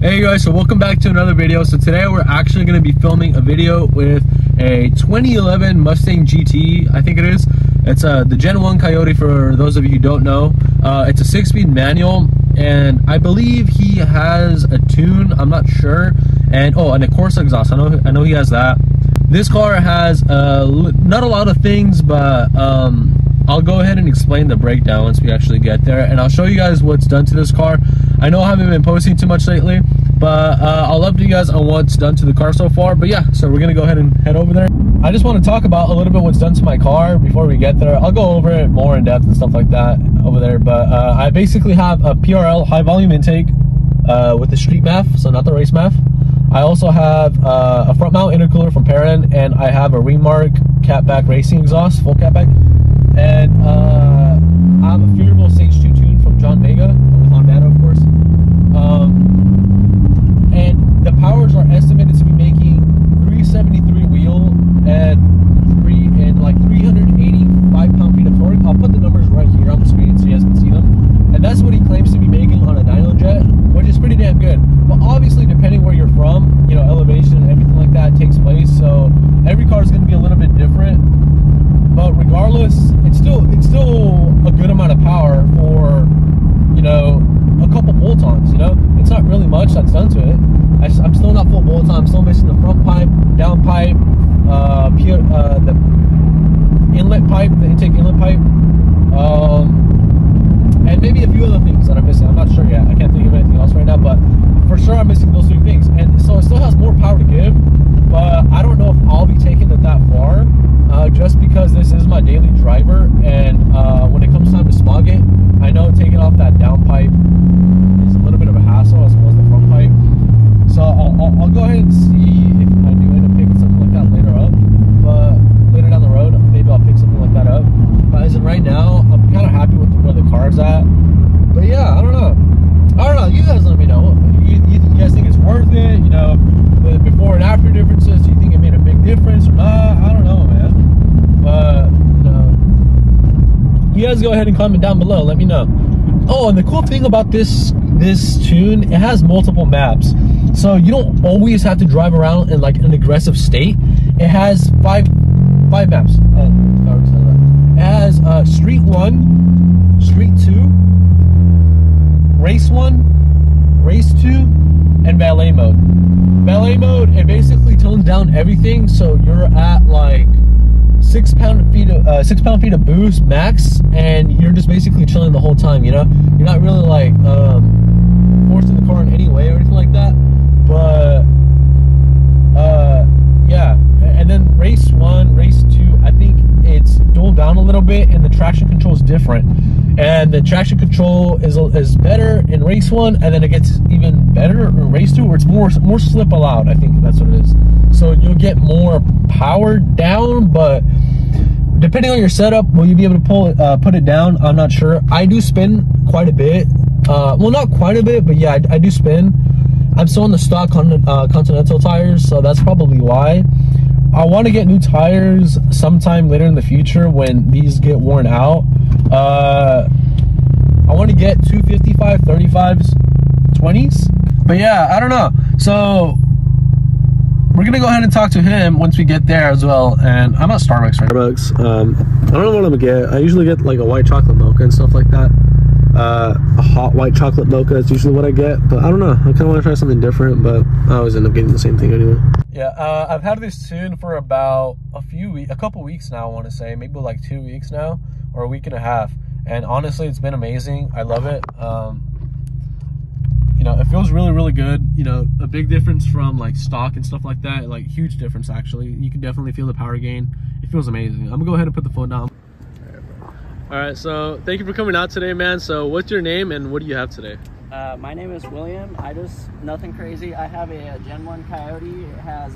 Hey guys, so welcome back to another video. So today we're actually going to be filming a video with a 2011 Mustang GT, I think it is. It's the Gen 1 Coyote for those of you who don't know. It's a 6-speed manual, and I believe he has a tune, I'm not sure. And a Corsa Exhaust, I know he has that. This car has not a lot of things, but I'll go ahead and explain the breakdown once we actually get there, and I'll show you guys what's done to this car. I know I haven't been posting too much lately, but I'll update you guys on what's done to the car so far. But yeah, so we're gonna go ahead and head over there. I just want to talk about a little bit what's done to my car before we get there. I'll go over it more in depth and stuff like that over there, but I basically have a PRL high volume intake with the street MAF, so not the race MAF. I also have a front mount intercooler from Perrin, and I have a Remark catback racing exhaust, full catback, and I have a Phearable Stage 2 tune from John Vega with Hondata, of course. And the powers are estimated to be making 373 wheel and like 385 pound-feet of torque. I'll put the numbers right here on the screen so you guys can see them. And that's what he claims to be making on a dyno jet, which is pretty damn good. But obviously, depending where you're from, you know, elevation and everything like that takes place. So every car is going to be a little bit different. But regardless, it's still a good amount of power for, you know, a couple bolt-ons. You know, it's not really much that's done to it. I'm still not full bolt-on. I'm still missing the front pipe, down pipe, the inlet pipe, the intake inlet pipe, and maybe a few other things that I'm missing. I'm not sure yet. I can't think of anything else right now, but for sure I'm missing those three things. And so it still has more power to give, but I don't know if I'll be taking it that far, just because this is my daily driver, and when it comes time to smog it, I know taking off that down pipe is a little bit of a hassle as well as the front pipe. So I'll go ahead and see if I do end up picking something like that later up, but later down the road, maybe I'll pick something like that up. But as of right now, I'm kind of happy with where the car's at. But yeah, I don't know. You guys let me know. You guys think it's worth it? You know, the before and after differences. Do you think it made a big difference or not? I don't know, man. But you guys go ahead and comment down below. Let me know. Oh, and the cool thing about this tune, it has multiple maps, so you don't always have to drive around in like an aggressive state. It has five maps. It has Street 1, Street 2, Race 1, Race 2, and Valet mode. Valet mode, it basically tones down everything, so you're at like 6 pound-feet of boost max, and you're just basically chilling the whole time. You know, you're not really like forcing the car in any way or anything like that. But yeah. And then race 1, race 2, I think it's dulled down a little bit, and the traction control is different. And the traction control is better in race 1, and then it gets even better in race 2, where it's more slip allowed. I think that's what it is. So you'll get more power down, but depending on your setup, will you be able to put it down? I'm not sure. I do spin quite a bit. Well, not quite a bit, but yeah, I do spin. I'm still on the stock Continental tires, so that's probably why. I want to get new tires sometime later in the future when these get worn out. I want to get 255 35s, 20s. But yeah, I don't know. So we're gonna go ahead and talk to him once we get there as well. And I'm at Starbucks right now. I don't know what I'm gonna get. I usually get like a white chocolate mocha and stuff like that. A hot white chocolate mocha is usually what I get, but I don't know. I kind of want to try something different, but I always end up getting the same thing anyway. Yeah, I've had this tune for about a couple weeks now. I want to say maybe like 2 weeks now, or a week and a half. And honestly, it's been amazing. I love it. You know, it feels really, really good. You know, a big difference from like stock and stuff like that. Like huge difference actually. You can definitely feel the power gain. It feels amazing. I'm gonna go ahead and put the phone down. All right, so thank you for coming out today, man. So what's your name and what do you have today? My name is William. Nothing crazy. I have a Gen 1 Coyote. It has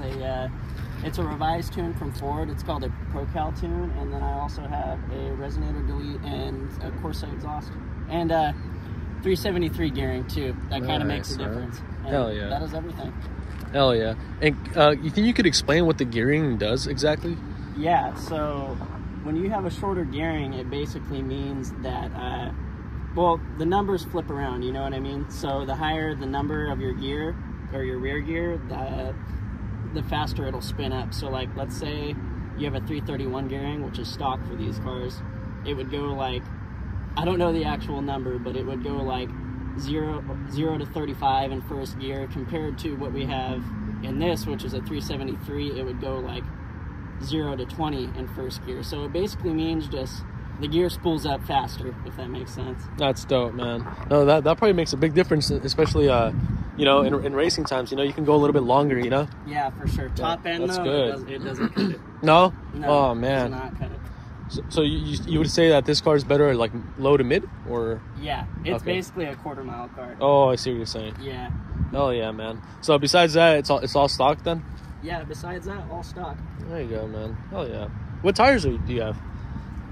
it's a revised tune from Ford. It's called a ProCal tune. And then I also have a Resonator Delete and a Corsa Exhaust. And 373 gearing too. That kind of makes a difference. And hell yeah. That is everything. Hell yeah. And you think you could explain what the gearing does exactly? Yeah, so when you have a shorter gearing, it basically means that well, the numbers flip around, you know what I mean? So the higher the number of your gear or your rear gear, the faster it'll spin up. So like, let's say you have a 331 gearing, which is stock for these cars. It would go like, I don't know the actual number, but it would go like 0 to 35 in first gear, compared to what we have in this, which is a 373. It would go like 0 to 20 in first gear. So it basically means just the gear spools up faster, if that makes sense. That's dope, man. No, that probably makes a big difference, especially you know, in racing times. You know, you can go a little bit longer, you know. Yeah, for sure. Top end, that's though, good. It doesn't cut it. No? Oh man, it does not cut it. So you would say that this car is better at like low to mid, or? Yeah, it's basically a quarter-mile car. Oh, I see what you're saying. Yeah. Oh yeah, man. So besides that, it's all stock then? Yeah, besides that, all stock. There you go, man. Oh yeah. What tires do you have?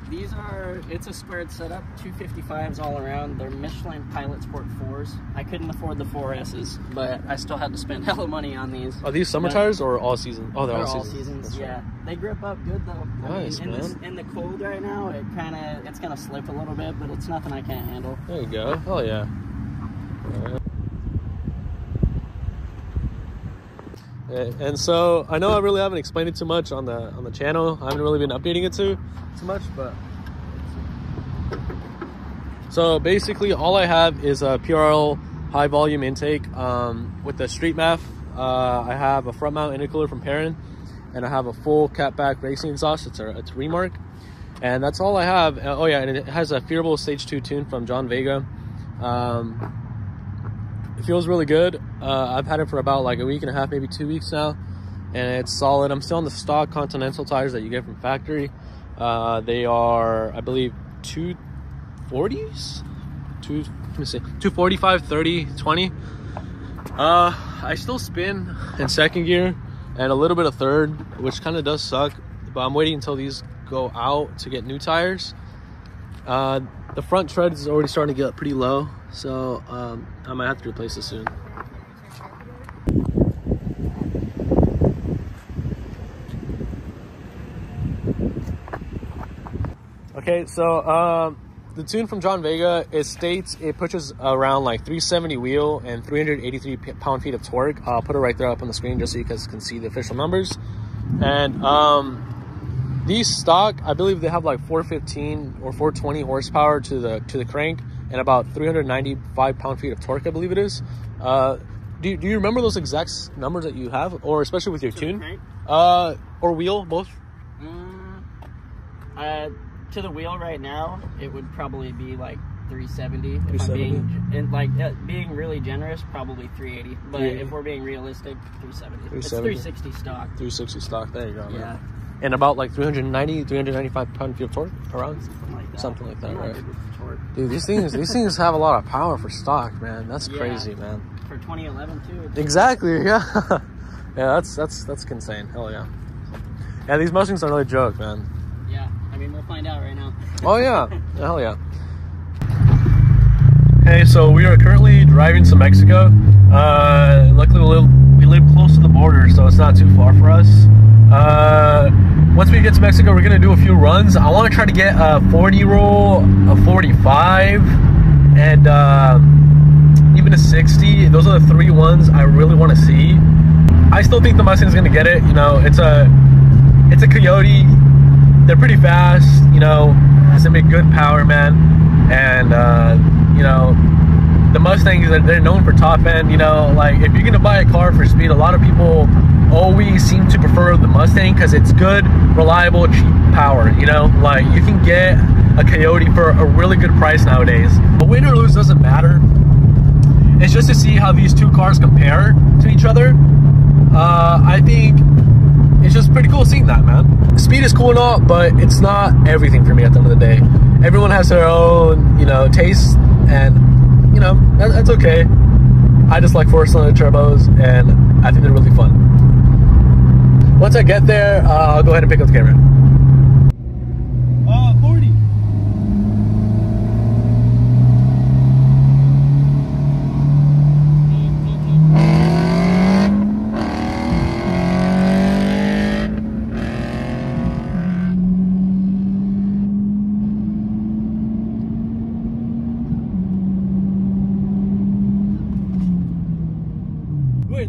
These are, it's a squared setup, 255s all around. They're Michelin Pilot Sport 4s. I couldn't afford the 4S's, but I still had to spend hella money on these. Are these summer tires or all season? Oh, they're all seasons. Yeah. Right. They grip up good though. Nice, man. In the cold right now, it's gonna slip a little bit, but it's nothing I can't handle. There you go. Oh yeah. And so I know I really haven't explained it too much on the channel. I haven't really been updating it too much, but so basically all I have is a PRL high volume intake with the street MAF. I have a front mount intercooler from Perrin, and I have a full catback racing exhaust. It's Remark, and that's all I have. Oh yeah, and it has a Phearable Stage 2 tune from John Vega. It feels really good. I've had it for about like a week and a half, maybe 2 weeks now, and it's solid. I'm still on the stock Continental tires that you get from factory. They are, I believe, 240s? Let me see, 245, 30, 20. I still spin in second gear and a little bit of third, which kind of does suck, but I'm waiting until these go out to get new tires. The front tread is already starting to get pretty low, so I might have to replace this soon. Okay, so the tune from John Vega, it states it pushes around like 370 wheel and 383 pound-feet of torque. I'll put it right there up on the screen just so you guys can see the official numbers. And these stock, I believe they have like 415 or 420 horsepower to the crank and about 395 pound-feet of torque, I believe it is. Do you remember those exact numbers that you have, or especially with your tune? Or wheel, both? To the wheel right now, it would probably be like 370. If I'm being really generous, probably 380. But if we're being realistic, 370. It's 360 stock. 360 stock. There you go. Yeah. Man. And about like 395 pound-feet of torque around. Something like that, right? Dude, these things have a lot of power for stock, man. That's crazy, man. For 2011 too. Exactly. Yeah. Yeah. That's insane. Hell yeah. Yeah. These Mustangs are no joke, man. Yeah. I mean, we'll find out right now. Oh yeah. Hell yeah. Okay, so we are currently driving to Mexico. Luckily we live close to the border, so it's not too far for us. Once we get to Mexico, we're gonna do a few runs. I want to try to get a 40 roll, a 45, and even a 60. Those are the three ones I really want to see. I still think the Mustang's gonna get it. You know, it's a Coyote. They're pretty fast. You know, has some good power, man, and you know, the Mustangs, they're known for top end. You know, like if you're gonna buy a car for speed, a lot of people always seem to prefer the Mustang because it's good, reliable, cheap power. You know, like you can get a Coyote for a really good price nowadays. But win or lose doesn't matter. It's just to see how these two cars compare to each other. I think it's just pretty cool seeing that, man. Speed is cool and all, but it's not everything for me at the end of the day. Everyone has their own, you know, taste, and you know, that's okay. I just like 4-cylinder turbos, and I think they're really fun. Once I get there, I'll go ahead and pick up the camera. 40.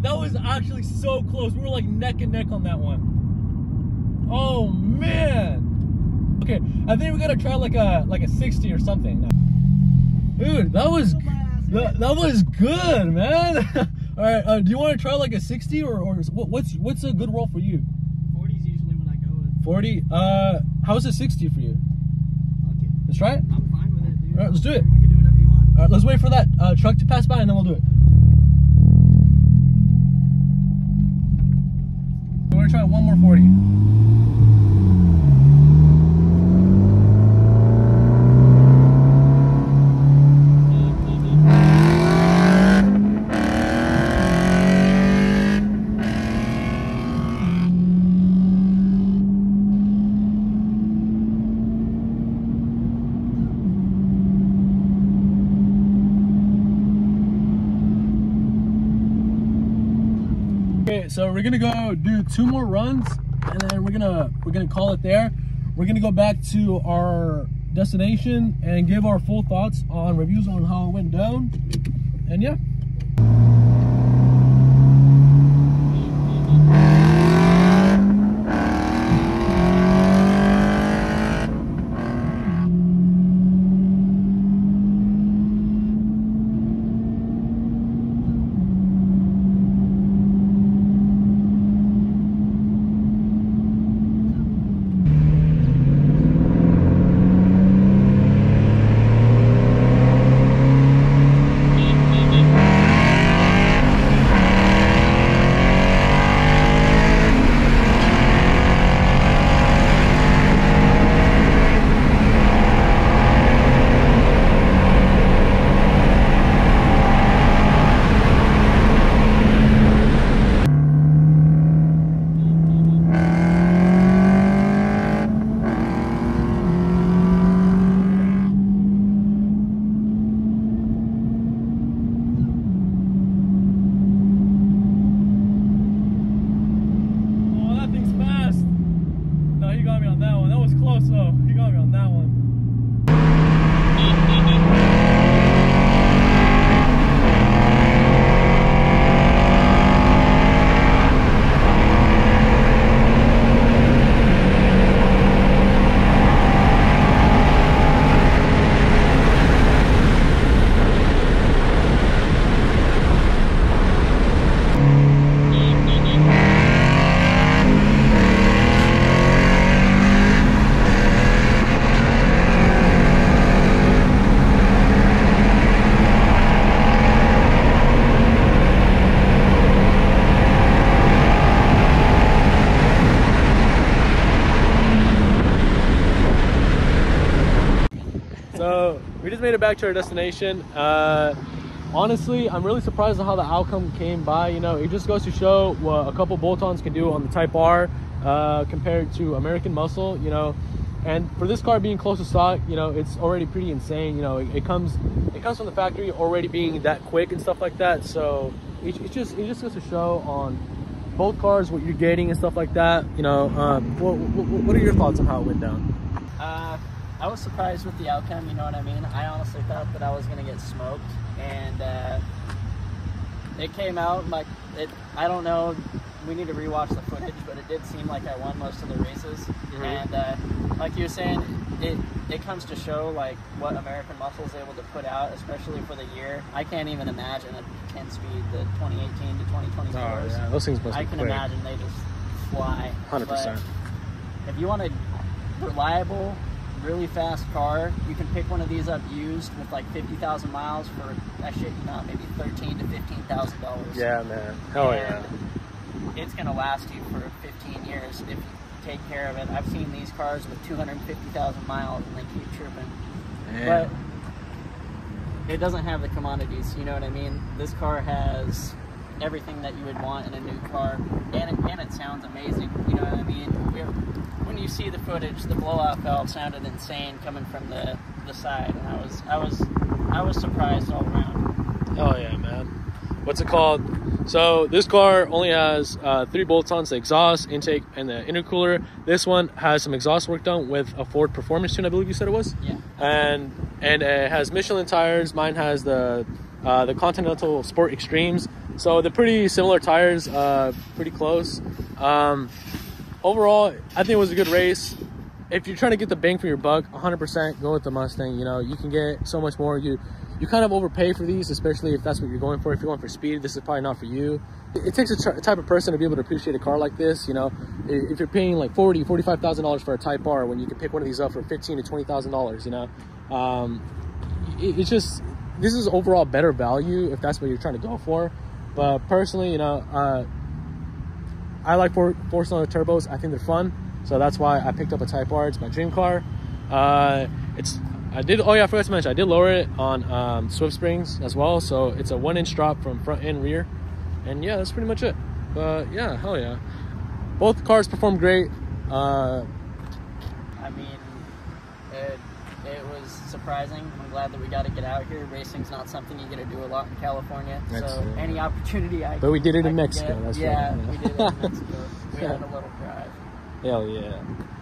that was actually so close. We were like neck and neck on that one. Oh man. Okay, I think we gotta try like a 60 or something. Dude, that was good, man. All right, do you want to try like a 60 or what's a good roll for you? 40 is usually what I go with. 40. How's a 60 for you? Okay. Let's try it. I'm fine with it, dude. All right, let's do it. We can do whatever you want. All right, let's wait for that truck to pass by and then we'll do it. We're gonna try one more 40. Okay, so we're gonna go do 2 more runs and then we're gonna call it there. We're gonna go back to our destination and give our full thoughts on reviews on how it went down. And yeah. So we just made it back to our destination. Honestly, I'm really surprised at how the outcome came by. You know, it just goes to show what a couple bolt-ons can do on the Type R compared to American muscle, you know. And for this car being close to stock, you know, it's already pretty insane. You know, it comes from the factory already being that quick and stuff like that. So it just goes to show on both cars what you're getting and stuff like that. You know, what are your thoughts on how it went down? I was surprised with the outcome, you know what I mean? I honestly thought that I was going to get smoked, and it came out like, I don't know, we need to rewatch the footage, but it did seem like I won most of the races. Mm-hmm. And like you were saying, it comes to show like what American Muscle is able to put out, especially for the year. I can't even imagine a 10-speed, the 2018 to 2020 cars. Oh, yeah. Those things must be quick. imagine they just fly. 100%. But if you want a reliable, really fast car, you can pick one of these up used with like 50,000 miles for, I shit you not, maybe $13,000 to $15,000. Yeah, man. Hell yeah. It's gonna last you for 15 years if you take care of it. I've seen these cars with 250,000 miles and they keep chirping. Man. But it doesn't have the commodities, you know what I mean? This car has everything that you would want in a new car, and it sounds amazing, you know what I mean? When you see the footage, the blowout valve sounded insane coming from the side, and I was surprised all around. Oh yeah, man. What's it called? So this car only has 3 bolt-ons, the exhaust, intake, and the intercooler. This one has some exhaust work done with a Ford Performance tune, I believe you said it was. Yeah. And it has Michelin tires. Mine has the Continental Sport Extremes. So they're pretty similar tires, pretty close. Overall, I think it was a good race. If you're trying to get the bang for your buck, 100% go with the Mustang. You know, you can get so much more. You kind of overpay for these, especially if that's what you're going for. If you're going for speed, this is probably not for you. It takes a type of person to be able to appreciate a car like this. You know, if you're paying like $45,000 for a Type R when you can pick one of these up for $15,000 to $20,000, you know, it's just, this is overall better value if that's what you're trying to go for. But personally, you know, I like four-cylinder turbos. I think they're fun, so that's why I picked up a Type R. It's my dream car. Oh yeah, I forgot to mention, I did lower it on Swift springs as well, so it's a 1-inch drop from front and rear. And yeah, that's pretty much it. But yeah, hell yeah, both cars performed great. I mean, it was surprising. I'm glad that we got to get out here. Racing's not something you get to do a lot in California, so any opportunity But we did it in Mexico. That's yeah, right. We did it in Mexico. We had a little drive. Hell yeah.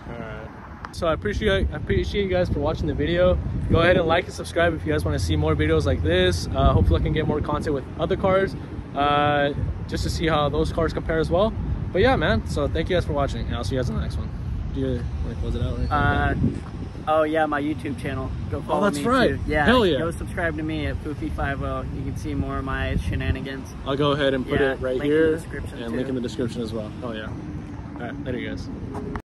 All right. So I appreciate you guys for watching the video. Go ahead and like and subscribe if you guys want to see more videos like this. Hopefully I can get more content with other cars, just to see how those cars compare as well. But yeah, man, so thank you guys for watching, and I'll see you guys on the next one. Do you want to close it out or anything? Oh yeah, my YouTube channel. Go follow me. Oh, that's right. Too. Yeah, hell yeah. Go subscribe to me at Poofy50. You can see more of my shenanigans. I'll go ahead and put it right here, and link in the description as well. Oh yeah. All right, later, guys.